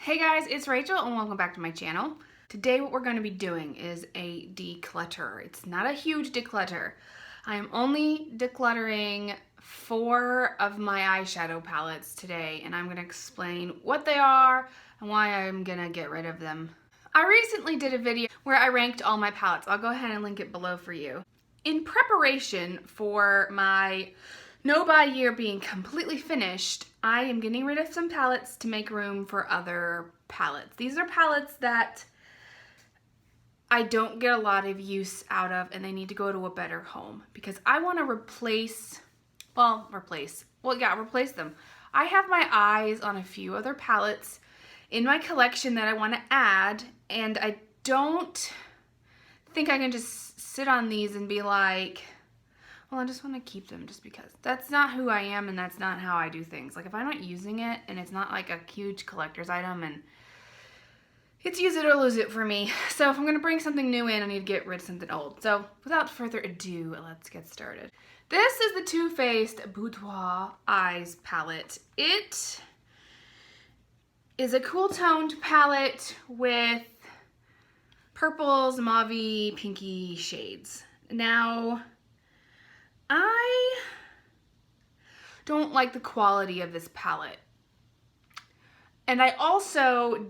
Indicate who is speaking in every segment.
Speaker 1: Hey guys, it's Rachel and welcome back to my channel. Today what we're going to be doing is a declutter. It's not a huge declutter. I am only decluttering 4 of my eyeshadow palettes today, and I'm going to explain what they are and why I'm going to get rid of them. I recently did a video where I ranked all my palettes. I'll go ahead and link it below for you. In preparation for my no buy year being completely finished, I am getting rid of some palettes to make room for other palettes. These are palettes that I don't get a lot of use out of, and they need to go to a better home because I want to replace them. I have my eyes on a few other palettes in my collection that I want to add, and I don't think I can just sit on these and be like, well, I just want to keep them just because. That's not who I am, and that's not how I do things. Like, if I'm not using it and it's not like a huge collector's item, and it's use it or lose it for me. So if I'm going to bring something new in, I need to get rid of something old. So without further ado, let's get started. This is the Too Faced Boudoir Eyes palette. It is a cool toned palette with purples, mauve-y, pinky shades. Now, I don't like the quality of this palette. And I also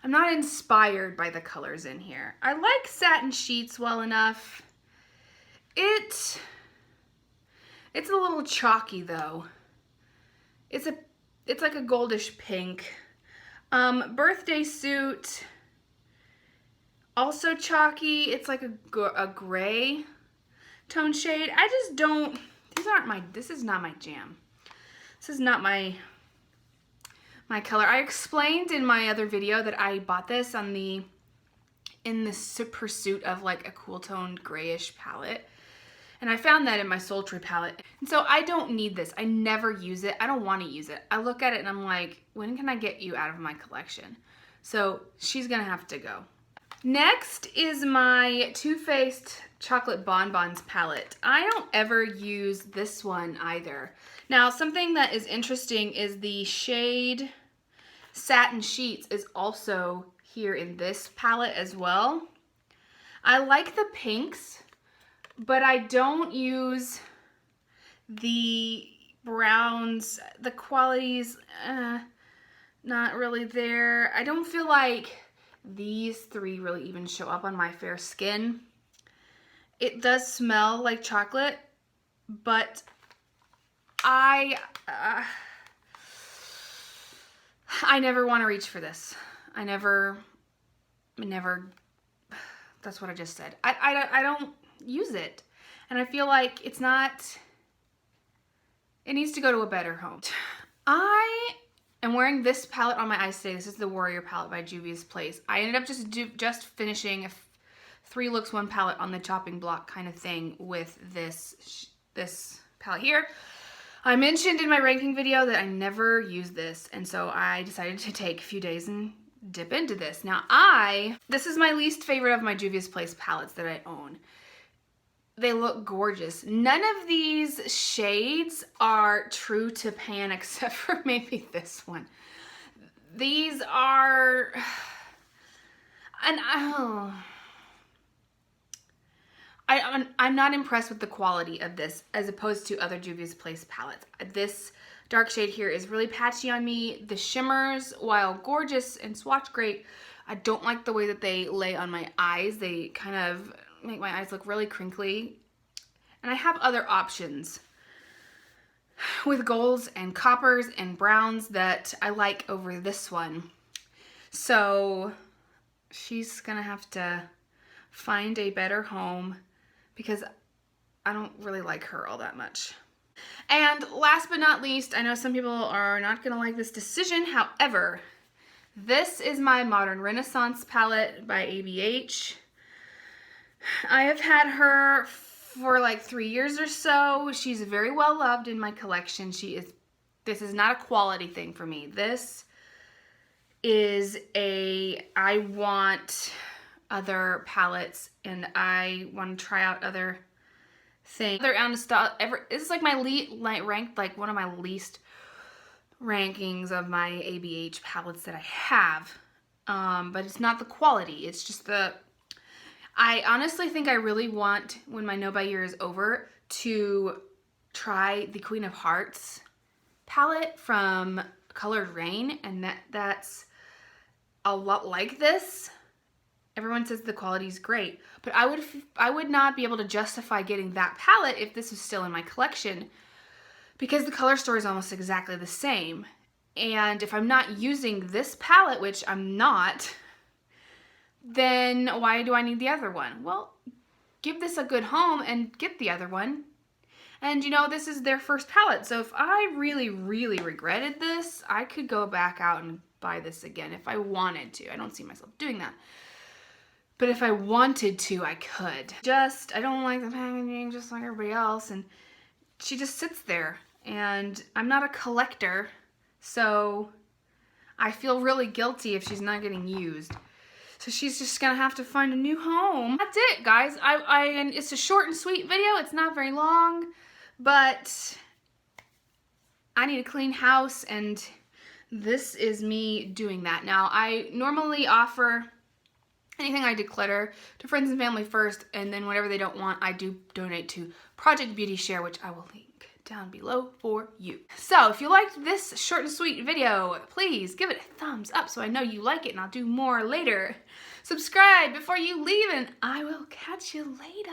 Speaker 1: I'm not inspired by the colors in here. I like satin sheets well enough. It's a little chalky though. It's like a goldish pink. Birthday Suit, also chalky. It's like a gray tone shade. I just don't, this is not my jam. This is not my color. I explained in my other video that I bought this in the pursuit of like a cool toned grayish palette. And I found that in my sultry palette. And so I don't need this. I never use it. I don't want to use it. I look at it and I'm like, when can I get you out of my collection? So she's gonna have to go. Next is my Too Faced Chocolate Bonbons palette. I don't ever use this one either. Now, something that is interesting is the shade Satin Sheets is also here in this palette as well. I like the pinks, but I don't use the browns. The quality's not really there. I don't feel like these 3 really even show up on my fair skin. It does smell like chocolate, but I never want to reach for this. I never, that's what I just said. I don't use it. And I feel like it needs to go to a better home. I'm wearing this palette on my eyes today. This is the Warrior palette by Juvia's Place. I ended up just finishing a 3 looks 1 palette on the chopping block kind of thing with this palette here. I mentioned in my ranking video that I never use this, and so I decided to take a few days and dip into this. Now this is my least favorite of my Juvia's Place palettes that I own. They look gorgeous. None of these shades are true to pan except for maybe this one. These are, and I'm not impressed with the quality of this as opposed to other Juvia's Place palettes. This dark shade here is really patchy on me. The shimmers, while gorgeous and swatch great, I don't like the way that they lay on my eyes. They kind of make my eyes look really crinkly. And I have other options with golds and coppers and browns that I like over this one. So she's gonna have to find a better home because I don't really like her all that much. And last but not least, I know some people are not gonna like this decision. However, this is my Modern Renaissance palette by ABH. I have had her for like 3 years or so. She's very well loved in my collection. This is not a quality thing for me. This is I want other palettes and I want to try out other things. This is like my ranked like one of my least rankings of my ABH palettes that I have. But it's not the quality. It's just I honestly think I really want, when my No Buy year is over, to try the Queen of Hearts palette from Colored Rain, and that's a lot like this. Everyone says the quality is great, but I would not be able to justify getting that palette if this was still in my collection, because the color story is almost exactly the same. And if I'm not using this palette, which I'm not, then why do I need the other one? Well, give this a good home and get the other one. And you know, this is their first palette, so if I really, really regretted this, I could go back out and buy this again if I wanted to. I don't see myself doing that. But if I wanted to, I could. I don't like the packaging just like everybody else, and she just sits there. And I'm not a collector, so I feel really guilty if she's not getting used. So she's just gonna have to find a new home. That's it, guys. And it's a short and sweet video. It's not very long, but I need a clean house, and this is me doing that. Now, I normally offer anything I declutter to friends and family first, and then whatever they don't want, I do donate to Project Beauty Share, which I will link down below for you. So if you liked this short and sweet video, please give it a thumbs up so I know you like it, and I'll do more later. Subscribe before you leave, and I will catch you later.